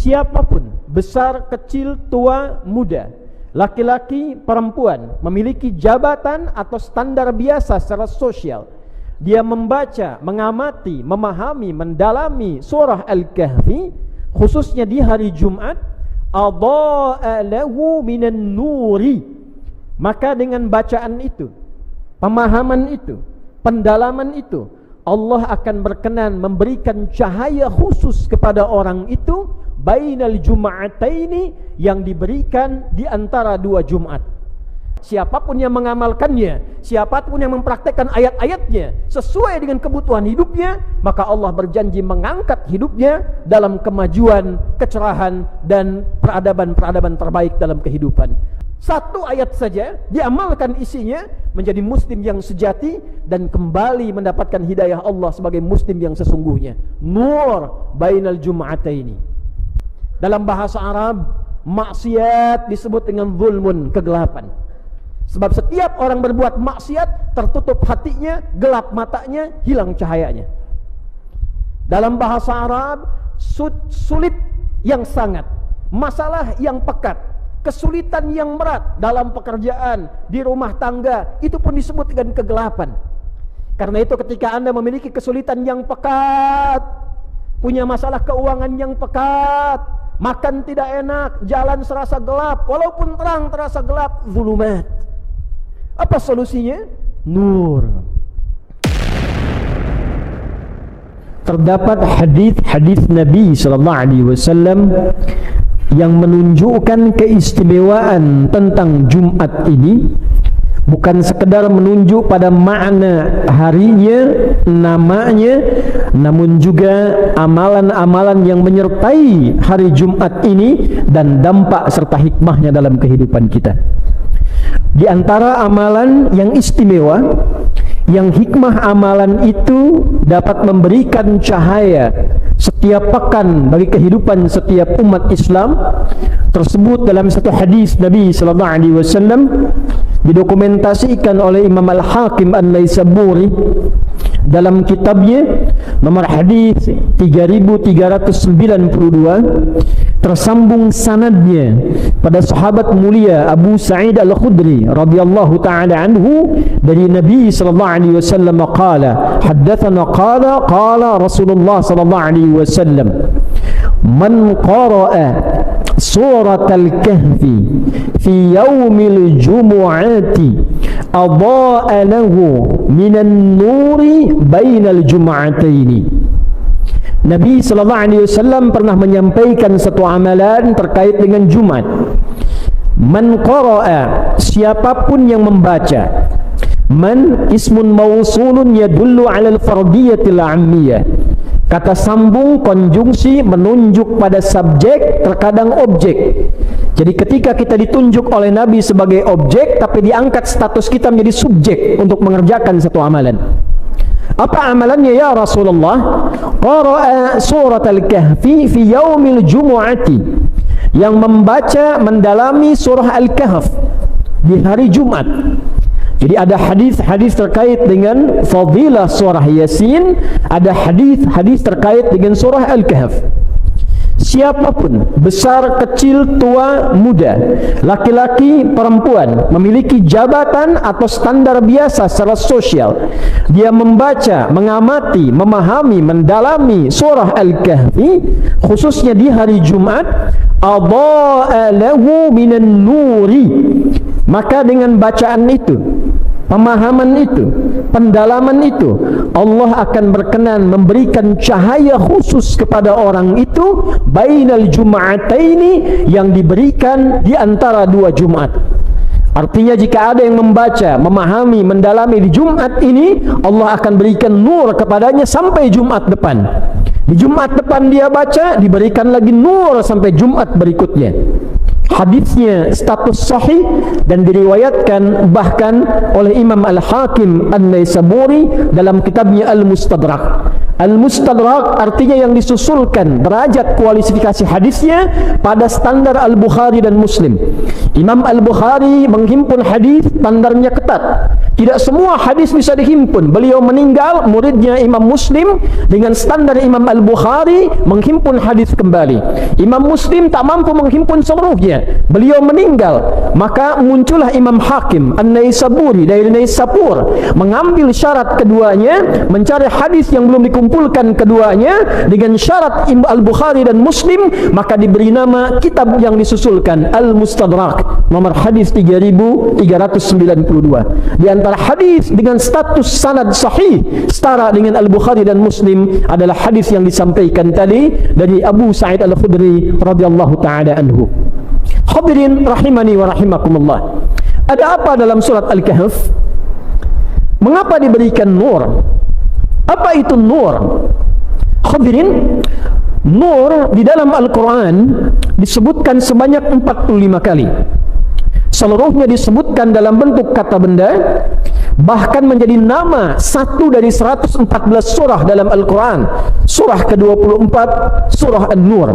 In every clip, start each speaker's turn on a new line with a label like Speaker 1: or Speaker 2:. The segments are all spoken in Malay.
Speaker 1: siapapun, besar, kecil, tua, muda, laki-laki, perempuan, memiliki jabatan atau standar biasa secara sosial, dia membaca, mengamati, memahami, mendalami surah Al-Kahfi, khususnya di hari Jumat, adha'a lahu minan nuri, maka dengan bacaan itu, pemahaman itu, pendalaman itu, Allah akan berkenan memberikan cahaya khusus kepada orang itu bainal jum'ataini, yang diberikan di antara dua Jumat. Siapapun yang mengamalkannya, siapapun yang mempraktekkan ayat-ayatnya sesuai dengan kebutuhan hidupnya, maka Allah berjanji mengangkat hidupnya dalam kemajuan, kecerahan, dan peradaban-peradaban terbaik dalam kehidupan. Satu ayat saja diamalkan isinya, menjadi muslim yang sejati dan kembali mendapatkan hidayah Allah sebagai muslim yang sesungguhnya. Nur bainal jum'ataini. Dalam bahasa Arab, maksiat disebut dengan zulmun, kegelapan. Sebab setiap orang berbuat maksiat, tertutup hatinya, gelap matanya, hilang cahayanya. Dalam bahasa Arab, sulit yang sangat, masalah yang pekat, kesulitan yang berat dalam pekerjaan, di rumah tangga, itu pun disebut dengan kegelapan. Karena itu ketika Anda memiliki kesulitan yang pekat, punya masalah keuangan yang pekat, makan tidak enak, jalan serasa gelap, walaupun terang terasa gelap, zulumat. Apa solusinya? Nur. Terdapat hadis Nabi sallallahu alaihi wasallam yang menunjukkan keistimewaan tentang Jumat ini, bukan sekedar menunjuk pada makna harinya, namanya, namun juga amalan-amalan yang menyertai hari Jumat ini dan dampak serta hikmahnya dalam kehidupan kita. Di antara amalan yang istimewa, yang hikmah amalan itu dapat memberikan cahaya setiap pekan bagi kehidupan setiap umat Islam, tersebut dalam satu hadis Nabi sallallahu alaihi wasallam, didokumentasikan oleh Imam Al-Hakim An-Naisaburi dalam kitabnya nomor hadis 3392, tersambung sanadnya pada sahabat mulia Abu Sa'id Al-Khudri radhiyallahu ta'ala anhu dari Nabi sallallahu alaihi wasallam qala haddatsana qala Rasulullah sallallahu alaihi wasallam, man qara'a suratal kahfi fi yaumil jumu'ati adha'a lahu minan nuri bainal jum'ataini. Nabi sallallahu alaihi wasallam pernah menyampaikan satu amalan terkait dengan Jumat. Man qara'a, siapapun yang membaca. Man ismun mausulun yadullu 'ala al-fardiyatil 'ammiyah. Kata sambung konjungsi menunjuk pada subjek, terkadang objek. Jadi ketika kita ditunjuk oleh Nabi sebagai objek, tapi diangkat status kita menjadi subjek untuk mengerjakan satu amalan. Apa amalannya ya Rasulullah? Qara'a surat al-kahfi fi yaumil jumu'ati, yang membaca, mendalami surah Al-Kahf di hari Jumat. Jadi ada hadis-hadis terkait dengan fadilah surah Yasin, ada hadis-hadis terkait dengan surah Al-Kahf. Siapapun, besar, kecil, tua, muda, laki-laki, perempuan, memiliki jabatan atau standar biasa secara sosial, dia membaca, mengamati, memahami, mendalami surah Al-Kahfi, khususnya di hari Jumat, adha'a lahu minan nuri, maka dengan bacaan itu, pemahaman itu, pendalaman itu, Allah akan berkenan memberikan cahaya khusus kepada orang itu bainal jum'ataini, yang diberikan di antara dua Jumat. Artinya jika ada yang membaca, memahami, mendalami di Jumat ini, Allah akan berikan nur kepadanya sampai Jumat depan. Di Jumat depan dia baca, diberikan lagi nur sampai Jumat berikutnya. Hadisnya status sahih dan diriwayatkan bahkan oleh Imam Al-Hakim An-Naisaburi dalam kitabnya Al-Mustadrak. Al-Mustadrak artinya yang disusulkan derajat kualifikasi hadisnya pada standar Al-Bukhari dan Muslim. Imam Al-Bukhari menghimpun hadis standarnya ketat, Tidak semua hadis bisa dihimpun. Beliau meninggal, muridnya Imam Muslim dengan standar Imam Al-Bukhari menghimpun hadis kembali. Imam Muslim tak mampu menghimpun seluruhnya. Beliau meninggal, maka muncullah Imam Hakim An-Naisaburi dari Naisabur, mengambil syarat keduanya, mencari hadis yang belum dikumpulkan keduanya dengan syarat Al-Bukhari dan Muslim, maka diberi nama kitab yang disusulkan Al-Mustadrak, nomor hadis 3392. Di antara hadis dengan status sanad sahih setara dengan Al-Bukhari dan Muslim adalah hadis yang disampaikan tadi dari Abu Sa'id Al-Khudri radhiyallahu taala anhu. Hadirin rahimani wa rahimakumullah. Ada apa dalam surat Al-Kahf? Mengapa diberikan nur? Apa itu nur? Hadirin, nur di dalam Al-Quran disebutkan sebanyak 45 kali. Seluruhnya disebutkan dalam bentuk kata benda, bahkan menjadi nama satu dari 114 surah dalam Al-Quran. Surah ke-24, surah An-Nur.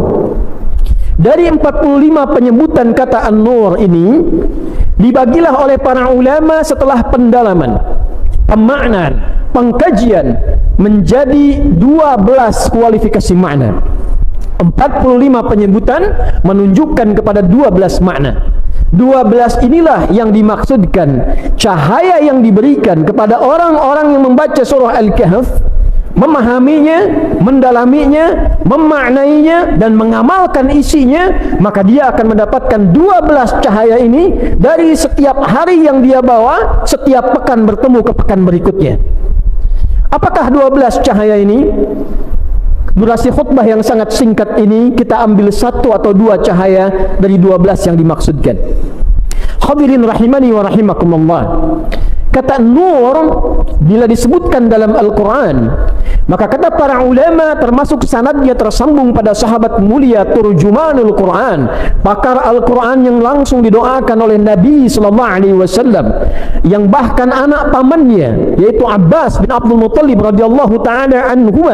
Speaker 1: Dari 45 penyebutan kata An-Nur ini, dibagilah oleh para ulama setelah pendalaman, pemaknaan, pengkajian menjadi 12 kualifikasi makna. 45 penyebutan menunjukkan kepada 12 makna. 12 inilah yang dimaksudkan cahaya yang diberikan kepada orang-orang yang membaca surah Al-Kahf, memahaminya, mendalaminya, memaknainya dan mengamalkan isinya, maka dia akan mendapatkan 12 cahaya ini dari setiap hari yang dia bawa, setiap pekan bertemu ke pekan berikutnya. Apakah 12 cahaya ini? Durasi khutbah yang sangat singkat ini kita ambil 1 atau 2 cahaya dari 12 yang dimaksudkan. Hadirin rahimani wa rahimakumullah. Kata nur bila disebutkan dalam Al-Quran, maka kata para ulama termasuk sanadnya tersambung pada sahabat mulia Turjumanul Quran, pakar Al-Quran yang langsung didoakan oleh Nabi SAW, yang bahkan anak pamannya yaitu Abbas bin Abdul Muttalib radhiyallahu ta'ala anhu,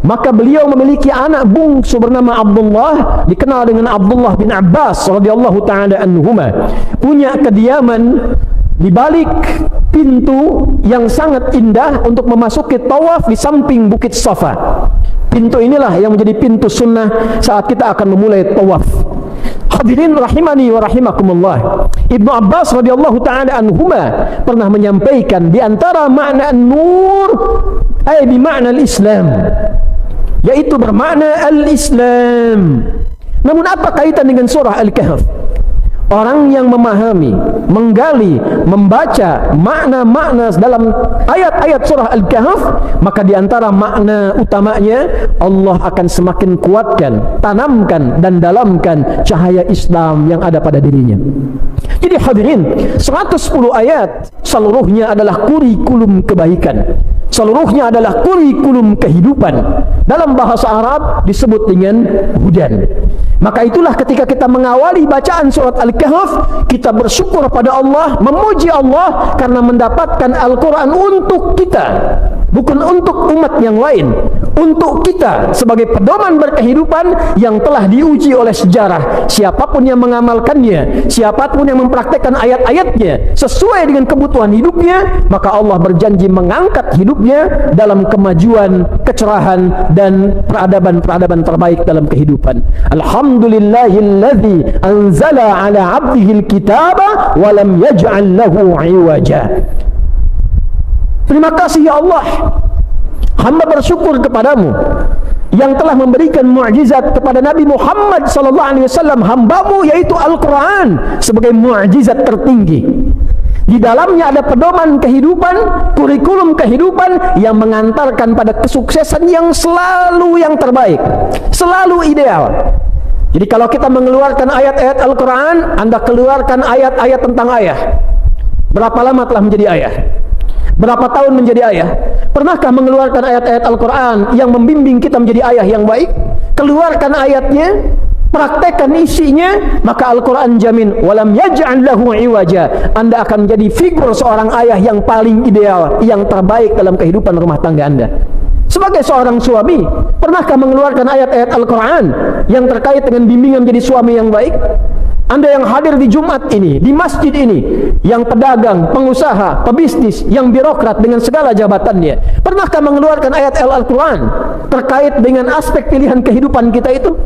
Speaker 1: maka beliau memiliki anak bungsu bernama Abdullah, dikenal dengan Abdullah bin Abbas radhiyallahu ta'ala anhu, punya kediaman di balik pintu yang sangat indah untuk memasuki tawaf di samping Bukit Safa. Pintu inilah yang menjadi pintu sunnah saat kita akan memulai tawaf. Hadirin rahimani wa rahimakumullah. Ibnu Abbas radhiyallahu ta'ala anhuma pernah menyampaikan di antara makna nur ay bi makna al-Islam, yaitu bermakna al-Islam. Namun apa kaitan dengan surah Al-Kahf? Orang yang memahami, menggali, membaca makna-makna dalam ayat-ayat surah Al-Kahf, maka diantara makna utamanya Allah akan semakin kuatkan, tanamkan dan dalamkan cahaya Islam yang ada pada dirinya. Jadi hadirin, 110 ayat seluruhnya adalah kurikulum kebaikan, seluruhnya adalah kurikulum kehidupan. Dalam bahasa Arab disebut dengan hudan. Maka itulah ketika kita mengawali bacaan surat Al-Kahf, kita bersyukur pada Allah, memuji Allah karena mendapatkan Al-Quran untuk kita, bukan untuk umat yang lain, untuk kita sebagai pedoman berkehidupan yang telah diuji oleh sejarah. Siapapun yang mengamalkannya, siapapun yang mempraktekkan ayat-ayatnya sesuai dengan kebutuhan hidupnya, maka Allah berjanji mengangkat hidupnya dalam kemajuan, kecerahan dan peradaban-peradaban terbaik dalam kehidupan. Alhamdulillahilladzi anzala ala 'abdihi al-kitaba wa lam yaj'al lahu 'iwaja. Terima kasih ya Allah, hamba bersyukur kepadamu yang telah memberikan mukjizat kepada Nabi Muhammad SAW, hambamu, yaitu Al-Quran sebagai mukjizat tertinggi. Di dalamnya ada pedoman kehidupan, kurikulum kehidupan yang mengantarkan pada kesuksesan yang selalu yang terbaik, selalu ideal. Jadi kalau kita mengeluarkan ayat-ayat Al-Quran, Anda keluarkan ayat-ayat tentang ayah. Berapa lama telah menjadi ayah? Berapa tahun menjadi ayah? Pernahkah mengeluarkan ayat-ayat Al-Quran yang membimbing kita menjadi ayah yang baik? Keluarkan ayatnya, praktekkan isinya, maka Al-Quran jamin walam yaj'al lahu iwaja. Anda akan menjadi figur seorang ayah yang paling ideal, yang terbaik dalam kehidupan rumah tangga Anda. Sebagai seorang suami, pernahkah mengeluarkan ayat-ayat Al-Quran yang terkait dengan bimbingan menjadi suami yang baik? Anda yang hadir di Jumat ini, di masjid ini, yang pedagang, pengusaha, pebisnis, yang birokrat dengan segala jabatannya, pernahkah mengeluarkan ayat Al-Quran terkait dengan aspek pilihan kehidupan kita itu?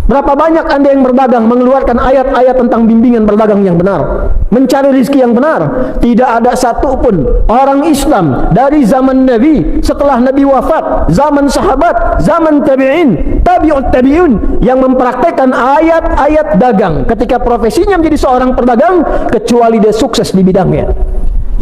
Speaker 1: Berapa banyak Anda yang berdagang mengeluarkan ayat-ayat tentang bimbingan berdagang yang benar, mencari rezeki yang benar? Tidak ada satu pun orang Islam dari zaman Nabi, setelah Nabi wafat, zaman sahabat, zaman tabi'in, tabi'ut tabi'un, yang mempraktekkan ayat-ayat dagang ketika profesinya menjadi seorang pedagang, kecuali dia sukses di bidangnya.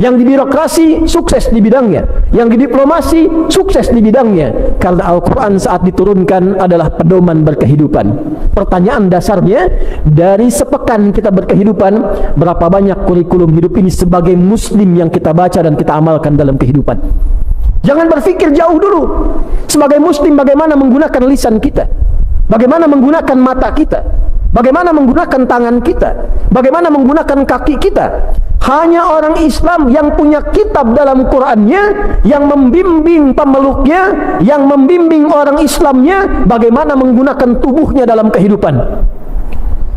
Speaker 1: Yang di birokrasi sukses di bidangnya, yang di diplomasi sukses di bidangnya, karena Al-Quran saat diturunkan adalah pedoman berkehidupan. Pertanyaan dasarnya, dari sepekan kita berkehidupan, berapa banyak kurikulum hidup ini sebagai muslim yang kita baca dan kita amalkan dalam kehidupan? Jangan berpikir jauh dulu. Sebagai muslim, bagaimana menggunakan lisan kita, bagaimana menggunakan mata kita, bagaimana menggunakan tangan kita, bagaimana menggunakan kaki kita. Hanya orang Islam yang punya kitab dalam Qur'annya, yang membimbing pemeluknya, yang membimbing orang Islamnya bagaimana menggunakan tubuhnya dalam kehidupan.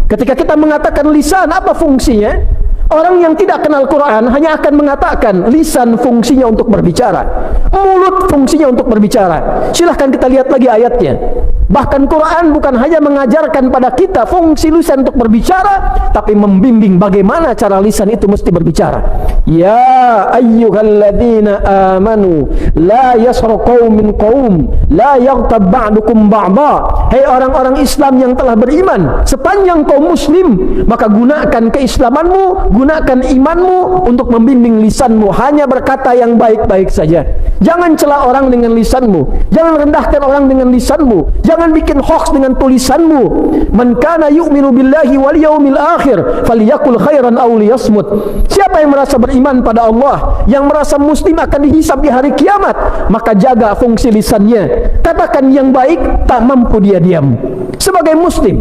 Speaker 1: Ketika kita mengatakan lisan, apa fungsinya? Orang yang tidak kenal Quran hanya akan mengatakan lisan fungsinya untuk berbicara, mulut fungsinya untuk berbicara. Silahkan kita lihat lagi ayatnya. Bahkan Quran bukan hanya mengajarkan pada kita fungsi lisan untuk berbicara, tapi membimbing bagaimana cara lisan itu mesti berbicara. Ya ayyuhalladzina amanu la yasru qaumin qaum la yaghtab ba'dukum ba'dha. Hai orang-orang Islam yang telah beriman, sepanjang kaum muslim, maka gunakan keislamanmu, gunakan imanmu untuk membimbing lisanmu, hanya berkata yang baik-baik saja. Jangan cela orang dengan lisanmu, jangan rendahkan orang dengan lisanmu, jangan bikin hoax dengan tulisanmu. Man kana yu'minu billahi wal yaumil akhir falyakul khairan aw liyasmut. Siapa yang merasa beriman pada Allah, yang merasa muslim akan dihisab di hari kiamat, maka jaga fungsi lisannya, katakan yang baik, tak mampu dia diam. Sebagai muslim,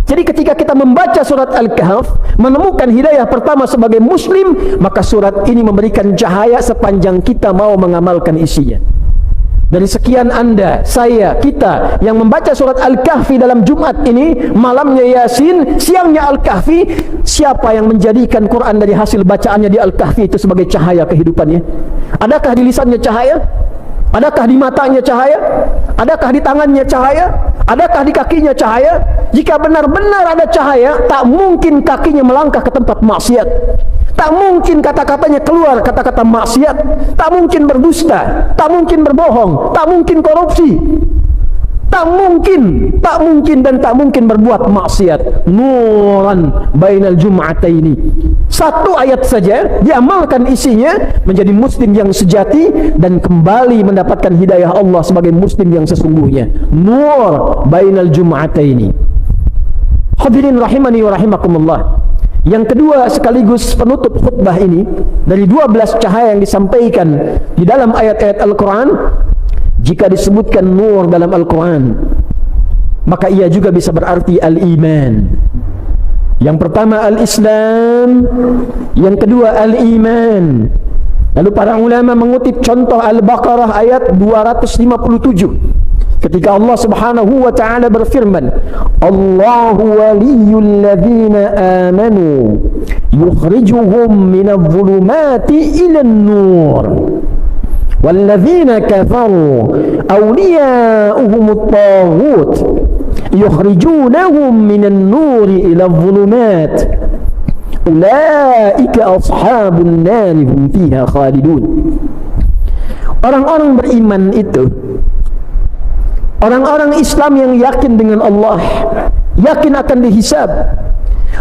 Speaker 1: jadi ketika kita membaca surat Al-Kahf, menemukan hidayah pertama sebagai muslim, maka surat ini memberikan cahaya sepanjang kita mau mengamalkan isinya. Dari sekian Anda, saya, kita yang membaca surat Al-Kahfi dalam Jumat ini, malamnya Yasin, siangnya Al-Kahfi, siapa yang menjadikan Quran dari hasil bacaannya di Al-Kahfi itu sebagai cahaya kehidupannya? Adakah di lisannya cahaya? Adakah di matanya cahaya? Adakah di tangannya cahaya? Adakah di kakinya cahaya? Jika benar-benar ada cahaya, tak mungkin kakinya melangkah ke tempat maksiat, tak mungkin kata-katanya keluar kata-kata maksiat, tak mungkin berdusta, tak mungkin berbohong, tak mungkin korupsi, tak mungkin dan tak mungkin berbuat maksiat. Nuran bainal jum'ataini. Satu ayat saja diamalkan isinya, menjadi muslim yang sejati dan kembali mendapatkan hidayah Allah sebagai muslim yang sesungguhnya. Nur bainal jum'ataini. Hadirin rahimani wa rahimakumullah. Yang kedua sekaligus penutup khutbah ini, dari 12 cahaya yang disampaikan di dalam ayat-ayat Al-Quran, jika disebutkan nur dalam Al-Quran, maka ia juga bisa berarti al-iman. Yang pertama al-Islam, yang kedua al-iman. Lalu para ulama mengutip contoh Al-Baqarah ayat 257. Ketika Allah Subhanahu wa ta'ala berfirman, Allahu waliyul ladzina amanu yukhrijuhum minadh dhulumati ilan nur walladzina kafaru awliya'uhumut taghut yukhrijunahum minan nuri ila dhulumat ulaika ashabun nari hum fiha khalidun. Orang-orang beriman itu, orang-orang Islam yang yakin dengan Allah, yakin akan dihisab,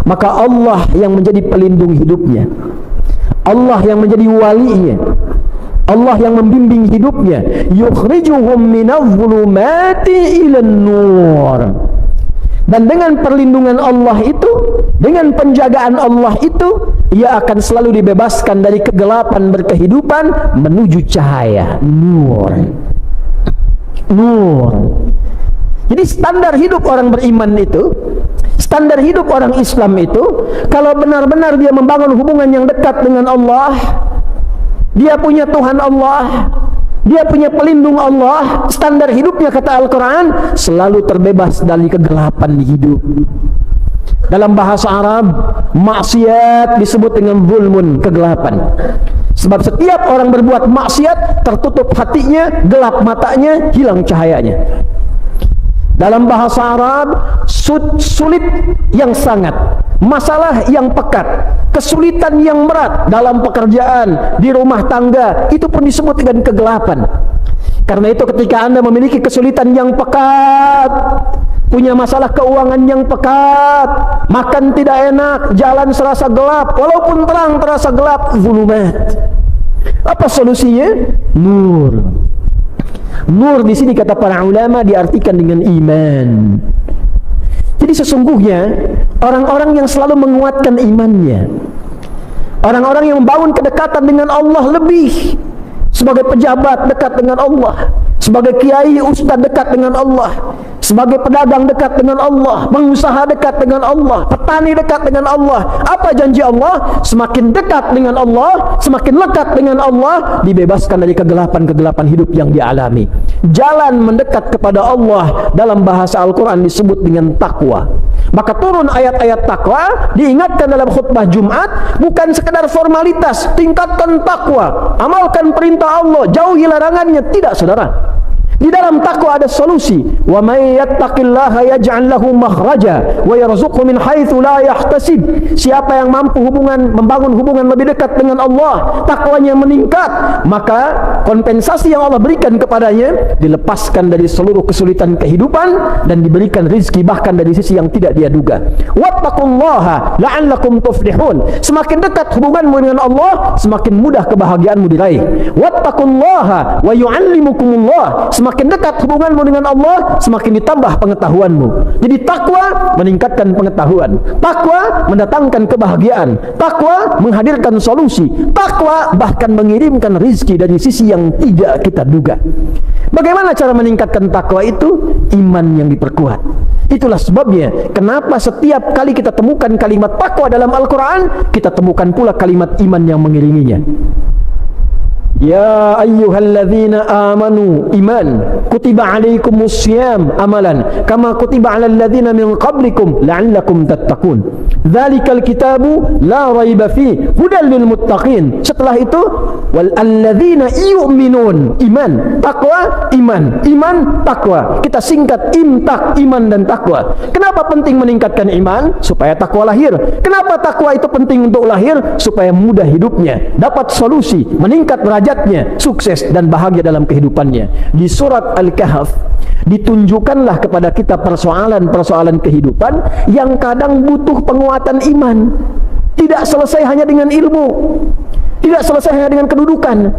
Speaker 1: maka Allah yang menjadi pelindung hidupnya, Allah yang menjadi walinya, Allah yang membimbing hidupnya. Yukhrijuhum minadh-dhulumati ilan nur. Dan dengan perlindungan Allah itu, dengan penjagaan Allah itu, ia akan selalu dibebaskan dari kegelapan berkehidupan menuju cahaya. Nur. Jadi standar hidup orang beriman itu, standar hidup orang Islam itu, kalau benar-benar dia membangun hubungan yang dekat dengan Allah, dia punya Tuhan Allah, dia punya pelindung Allah, standar hidupnya kata Al-Quran selalu terbebas dari kegelapan di hidup. Dalam bahasa Arab, maksiat disebut dengan zulmun, kegelapan. Sebab setiap orang berbuat maksiat, tertutup hatinya, gelap matanya, hilang cahayanya. Dalam bahasa Arab, sulit yang sangat, masalah yang pekat, kesulitan yang berat dalam pekerjaan, di rumah tangga, itu pun disebut dengan kegelapan. Karena itu ketika Anda memiliki kesulitan yang pekat, punya masalah keuangan yang pekat, makan tidak enak, jalan serasa gelap, walaupun terang terasa gelap, zulumat. Apa solusinya? Nur. Nur di sini kata para ulama diartikan dengan iman. Jadi sesungguhnya orang-orang yang selalu menguatkan imannya, orang-orang yang membangun kedekatan dengan Allah lebih, sebagai pejabat dekat dengan Allah, sebagai kiai ustaz dekat dengan Allah, sebagai pedagang dekat dengan Allah, pengusaha dekat dengan Allah, petani dekat dengan Allah. Apa janji Allah? Semakin dekat dengan Allah, semakin lekat dengan Allah, dibebaskan dari kegelapan-kegelapan hidup yang dialami. Jalan mendekat kepada Allah dalam bahasa Al-Quran disebut dengan takwa. Maka turun ayat-ayat takwa, diingatkan dalam khutbah Jumat, bukan sekedar formalitas, tingkatkan takwa, amalkan perintah Allah, jauhi larangannya. Tidak, saudara. Di dalam takwa ada solusi. Wa may yattaqillaha yaj'al lahu makhraja wa yarzuqhu min haitsu la yahtasib. Siapa yang mampu membangun hubungan lebih dekat dengan Allah, takwanya meningkat, maka kompensasi yang Allah berikan kepadanya dilepaskan dari seluruh kesulitan kehidupan dan diberikan rezeki bahkan dari sisi yang tidak dia duga. Wattaqullaha la'allakum tuflihun. Semakin dekat hubunganmu dengan Allah, semakin mudah kebahagiaanmu diraih. Wattaqullaha wa yu'allimukumullah. Semakin dekat hubunganmu dengan Allah, semakin ditambah pengetahuanmu. Jadi takwa meningkatkan pengetahuan, takwa mendatangkan kebahagiaan, takwa menghadirkan solusi, takwa bahkan mengirimkan rizki dari sisi yang tidak kita duga. Bagaimana cara meningkatkan takwa itu? Iman yang diperkuat. Itulah sebabnya kenapa setiap kali kita temukan kalimat takwa dalam Al-Quran, kita temukan pula kalimat iman yang mengiringinya. Ya ayyuhalladzina amanu iman kutiba alaikumus syiyam amalan kama kutiba alal ladzina min qablikum la'allakum tattaqun dzalikal kitabu la raiba fi hudal lil muttaqin. Setelah itu wal alladzina yu'minun, iman, takwa, iman, takwa. Kita singkat imtak, iman dan takwa. Kenapa penting meningkatkan iman? Supaya takwa lahir. Kenapa takwa itu penting untuk lahir? Supaya mudah hidupnya, dapat solusi, meningkat derajatnya, sukses dan bahagia dalam kehidupannya. Di surat Al-Kahf ditunjukkanlah kepada kita persoalan-persoalan kehidupan yang kadang butuh penguatan iman. Tidak selesai hanya dengan ilmu, tidak selesai hanya dengan kedudukan.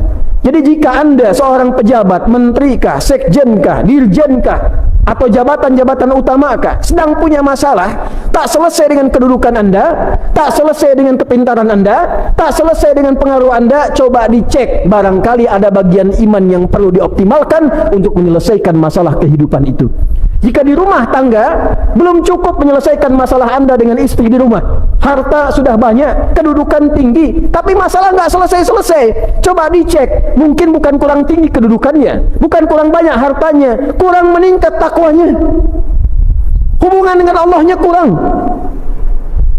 Speaker 1: Jadi jika Anda seorang pejabat, menterikah, sekjenkah, dirjenkah, atau jabatan-jabatan utamakah, sedang punya masalah, tak selesai dengan kedudukan Anda, tak selesai dengan kepintaran Anda, tak selesai dengan pengaruh Anda, coba dicek, barangkali ada bagian iman yang perlu dioptimalkan untuk menyelesaikan masalah kehidupan itu. Jika di rumah tangga belum cukup menyelesaikan masalah Anda dengan istri di rumah, harta sudah banyak, kedudukan tinggi, tapi masalah nggak selesai-selesai, coba dicek, mungkin bukan kurang tinggi kedudukannya, bukan kurang banyak hartanya, kurang meningkat takwanya, hubungan dengan Allahnya kurang.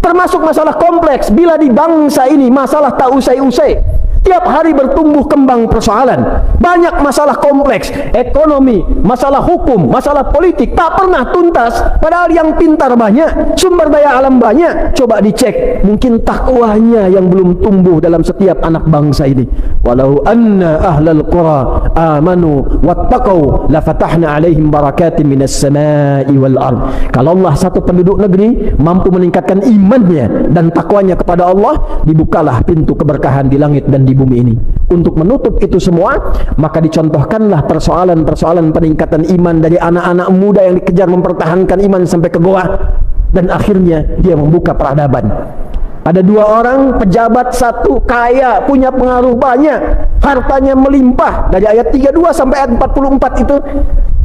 Speaker 1: Termasuk masalah kompleks, bila di bangsa ini masalah tak usai-usai, tiap hari bertumbuh kembang persoalan, banyak masalah kompleks, ekonomi, masalah hukum, masalah politik, tak pernah tuntas, padahal yang pintar banyak, sumber daya alam banyak. Coba dicek, mungkin takwanya yang belum tumbuh dalam setiap anak bangsa ini. Walau anna ahlal qura amanu wattaqau lafatahna alaihim barakatin minas samai wal ard. Kalau Allah satu penduduk negeri mampu meningkatkan imannya dan takwanya kepada Allah, dibukalah pintu keberkahan di langit dan di bumi ini. Untuk menutup itu semua, maka dicontohkanlah persoalan-persoalan peningkatan iman dari anak-anak muda yang dikejar mempertahankan iman sampai ke goa, dan akhirnya dia membuka peradaban. Ada dua orang pejabat, satu kaya, punya pengaruh banyak, hartanya melimpah. Dari ayat 32 sampai ayat 44 itu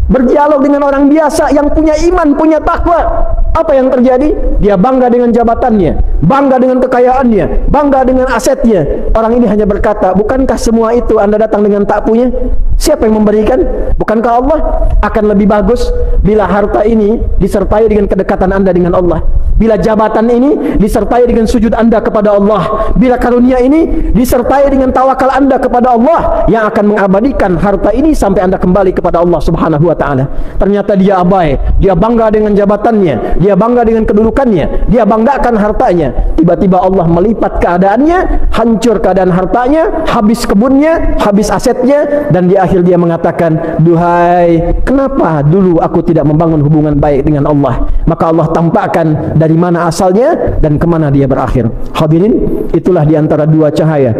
Speaker 1: berdialog dengan orang biasa yang punya iman, punya takwa. Apa yang terjadi? Dia bangga dengan jabatannya, bangga dengan kekayaannya, bangga dengan asetnya. Orang ini hanya berkata, bukankah semua itu Anda datang dengan tak punya? Siapa yang memberikan? Bukankah Allah? Akan lebih bagus bila harta ini disertai dengan kedekatan Anda dengan Allah, bila jabatan ini disertai dengan sujud Anda kepada Allah, bila karunia ini disertai dengan tawakal Anda kepada Allah, yang akan mengabadikan harta ini sampai Anda kembali kepada Allah Subhanahu wa ta'ala. Ternyata dia abai, dia bangga dengan jabatannya, dia bangga dengan kedudukannya, dia banggakan hartanya. Tiba-tiba Allah melipat keadaannya, hancur keadaan hartanya, habis kebunnya, habis asetnya, dan di akhir dia mengatakan, duhai, kenapa dulu aku tidak membangun hubungan baik dengan Allah? Maka Allah tampakkan dari mana asalnya dan kemana dia berakhir. Hadirin, itulah di antara dua cahaya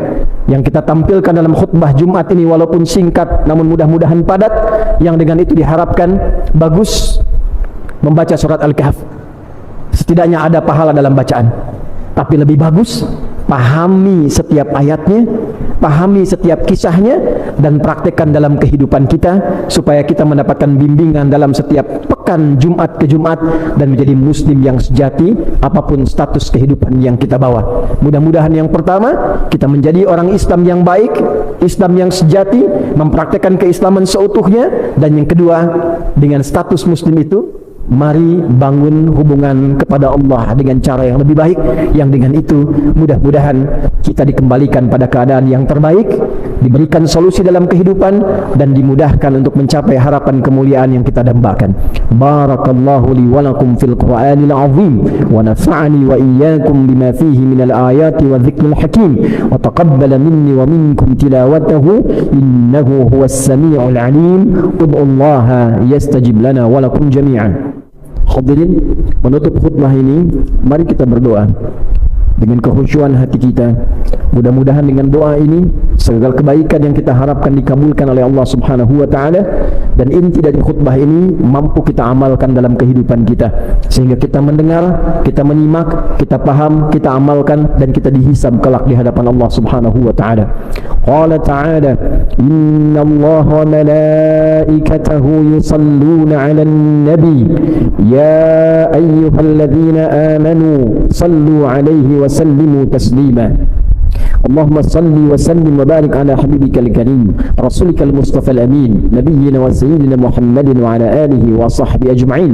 Speaker 1: yang kita tampilkan dalam khutbah Jumat ini, walaupun singkat namun mudah-mudahan padat, yang dengan itu diharapkan bagus membaca surat Al-Kahf. Setidaknya ada pahala dalam bacaan, tapi lebih bagus pahami setiap ayatnya, pahami setiap kisahnya, dan praktekkan dalam kehidupan kita, supaya kita mendapatkan bimbingan dalam setiap pekan Jumat ke Jumat, dan menjadi muslim yang sejati apapun status kehidupan yang kita bawa. Mudah-mudahan yang pertama, kita menjadi orang Islam yang baik, Islam yang sejati, mempraktekkan keislaman seutuhnya. Dan yang kedua, dengan status muslim itu, mari bangun hubungan kepada Allah dengan cara yang lebih baik, yang dengan itu mudah-mudahan kita dikembalikan pada keadaan yang terbaik, diberikan solusi dalam kehidupan, dan dimudahkan untuk mencapai harapan kemuliaan yang kita dambakan. Barakallahu li wa lakum fil Qur'anil azim, wa nafa'ani wa iyyakum bima fihi minal ayati wa dhikril hakim, wa taqabbala minni wa minkum tilawatahu innahu huwas sami'ul alim. Ud'ullaha yastajib lana wa lakum jami'an. Hadirin, menutup khutbah ini, mari kita berdoa dengan kekhusyuan hati kita. Mudah-mudahan dengan doa ini segala kebaikan yang kita harapkan dikabulkan oleh Allah Subhanahu wa ta'ala, dan inti dari khutbah ini mampu kita amalkan dalam kehidupan kita, sehingga kita mendengar, kita menyimak, kita paham, kita amalkan, dan kita dihisab kelak di hadapan Allah Subhanahu wa ta'ala. Qala ta'ala, inna Allah wa malaikatahu yusalluna 'alan nabi ya ayyuhalladzina amanu sallu 'alaihi wa sallimu taslima. Allahumma salli wa sallim wa barik ala habibika al-karim rasulika al-mustafa al-amin nabiyyina wa sayyidina Muhammadin wa ala alihi wa sahbihi ajma'in.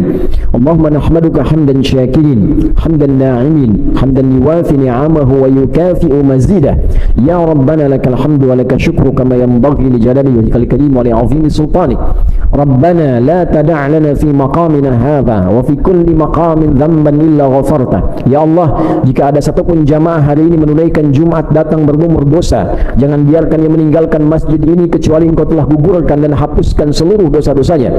Speaker 1: Allahumma nahmaduka hamdan syakirin, hamdan na'imin, hamdan yuwafi ni'amahu wa yukafi'u mazidah. Ya Rabbana lakal hamdu wa lakal syukru kama yanbaghi li jalali wajhikal karim wa li 'azimi sultanik. Rabbana la tada' lana fi maqamina hadha wa fi kulli maqamin dhanban illa ghafarta. Ya Allah, jika ada satupun jamaah hari ini menunaikan Jumat datang bergumur dosa, jangan biarkan dia meninggalkan masjid ini kecuali Engkau telah gugurkan dan hapuskan seluruh dosa-dosanya.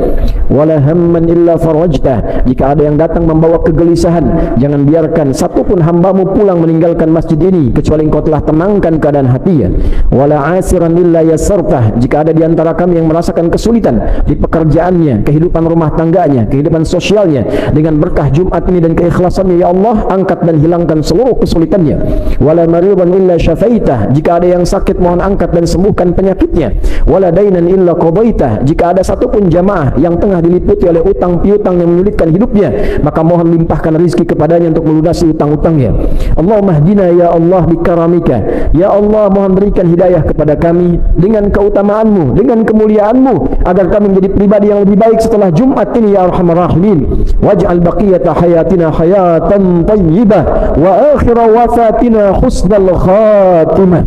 Speaker 1: Wala hamman illa farajtah, jika ada yang datang membawa kegelisahan, jangan biarkan satupun hambamu pulang meninggalkan masjid ini kecuali Engkau telah tenangkan keadaan hatinya. Wala asiran illa yassartah, jika ada di antara kami yang merasakan kesulitan di pekerjaannya, kehidupan rumah tangganya, kehidupan sosialnya, dengan berkah Jumat ini dan keikhlasannya, ya Allah, angkat dan hilangkan seluruh kesulitannya. Wala maridan illa syafaitah, jika ada yang sakit mohon angkat dan sembuhkan penyakitnya. Wala dainan illa qadaitah, jika ada satupun jamaah yang tengah diliputi oleh utang piutang yang menyulitkan hidupnya, maka mohon limpahkan rezeki kepadanya untuk melunasi utang-utangnya. Allahumma hdina ya Allah bikaramika, ya Allah, mohon berikan hidayah kepada kami dengan keutamaanmu, dengan kemuliaanmu, agar kami menjadi pribadi yang lebih baik setelah Jumat ini, ya arhamar rahimin. Waj'al baqiyata hayatina hayatan tayyibah wa akhira wafatina husnal khatimah.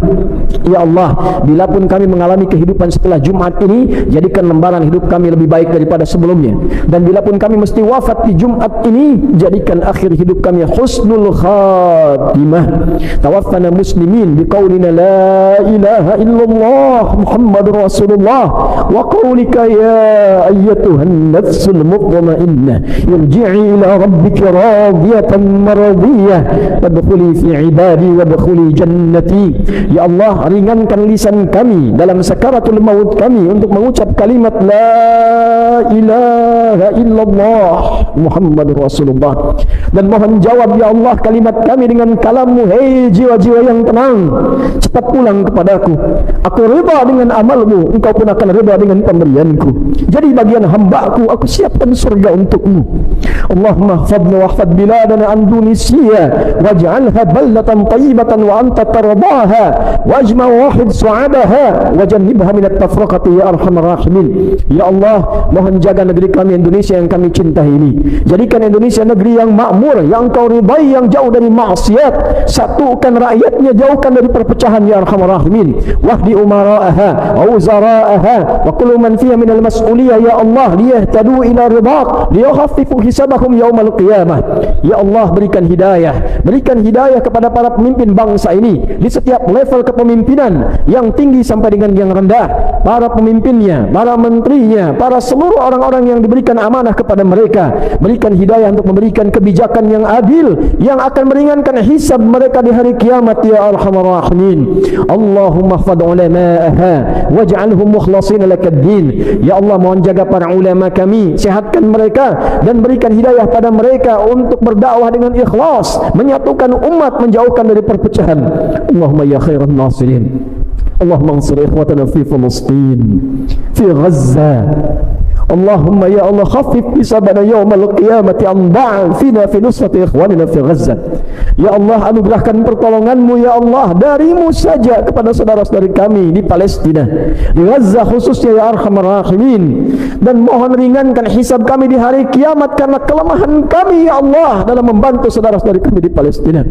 Speaker 1: Ya Allah, bila pun kami mengalami kehidupan setelah Jumat ini, jadikan lembaran hidup kami lebih baik daripada sebelumnya. Dan bila pun kami mesti wafat di Jumat ini, jadikan akhir hidup kami husnul khatimah. Tawaffana muslimin biqaulina la ilaha illallah Muhammadur Rasulullah wa qaulika ya ayyatuhan nafsul mutmainnah irji'i ila rabbika radiyatan maradiyah fadkhuli fi ibadi wadkhuli jannati. Ya Allah, ringankan lisan kami dalam sakaratul maut kami untuk mengucap kalimat la ilaha illallah Muhammadur Rasulullah. Dan mohon jawab ya Allah kalimat kami dengan kalam-Mu. Hei jiwa-jiwa yang tenang, cepat pulang kepadaku. Aku rida dengan amal-Mu, Engkau pun akan rida dengan pemberianku. Jadi bagian hamba-Ku, aku siapkan surga untuk-Mu. Allahumma hafadna wa hafad biladana an Indonesia waj'alha baldatan tayyibatan wa anta tardaha wajma wahid su'adaha wajannibha minat tafraqati ya arhamar rahimin. Ya Allah, mohon jaga negeri kami Indonesia yang kami cintai ini. Jadikan Indonesia negeri yang makmur, yang Engkau ridai, yang jauh dari maksiat. Satukan rakyatnya, jauhkan dari perpecahan ya arhamar rahimin. Wahdi umara'aha wa wuzara'aha wa kullu man fiha minal mas'uliyah ya Allah liyahtadu ila ridaq liyakhaffifu hisabahum yaumal qiyamah. Ya Allah, berikan hidayah kepada para pemimpin bangsa ini di setiap level kepemimpinan, yang tinggi sampai dengan yang rendah, para pemimpinnya, para menterinya, para seluruh orang-orang yang diberikan amanah kepada mereka. Berikan hidayah untuk memberikan kebijakan yang adil, yang akan meringankan hisab mereka di hari kiamat ya arhamar rahimin. Allahumma hfadh ulama'aha waj'alhum mukhlasin lakad-din. Ya Allah, mohon jaga para ulama kami, sehatkan mereka dan berikan hidayah pada mereka untuk berdakwah dengan ikhlas, menyatukan umat, menjauhkan dari perpecahan. Allahumma ya khairan nasirin, Allahumma ansur ikhwatana fi Filistin, fi Gaza. Allahumma ya Allah khaffif hisabana yaumal qiyamati an da'fina fi nusrati ikhwanina fi Gaza. Ya Allah, anugerahkan pertolongan-Mu ya Allah dari-Mu saja kepada saudara-saudari kami di Palestina, di Gaza khususnya ya arhamar rahimin. Dan mohon ringankan hisab kami di hari kiamat karena kelemahan kami ya Allah dalam membantu saudara-saudari kami di Palestina.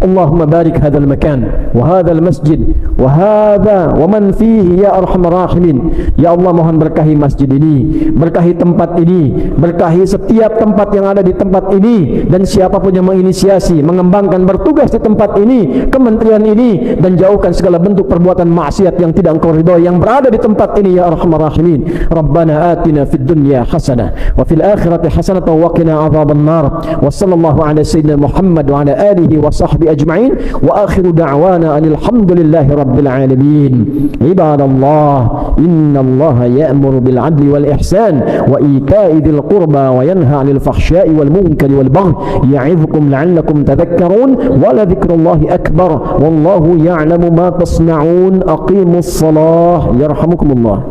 Speaker 1: Allahumma barik hadzal makan wa hadzal masjid wa hadza wa man fihi ya arhamar rahimin. Ya Allah, mohon berkahi masjid ini, berkahi tempat ini, berkahi setiap tempat yang ada di tempat ini, dan siapapun yang menginisiasi, mengembangkan, bertugas di tempat ini, kementerian ini, dan jauhkan segala bentuk perbuatan maksiat yang tidak Engkau ridhai yang berada di tempat ini ya arhamar rahimin. Rabbana atina fid dunya hasanah wa fil akhirati hasanah wa qina adzaban nar. Wa sallallahu ala sayyidina Muhammad wa ala alihi wa sahbihi ajma'in wa akhiru da'wana alhamdulillahi rabbil alamin. Ibadallah, innallaha ya'muru bil 'adli wal ihsan wa ita'i dzil qurba wa yanha 'anil fahsya'i wal munkari wal baghi ya'idzukum la'allakum tadhakkarun wa la dzikrullahi akbar wallahu ya'lamu ma tasna'un. Aqimus shalah yarhamukumullah.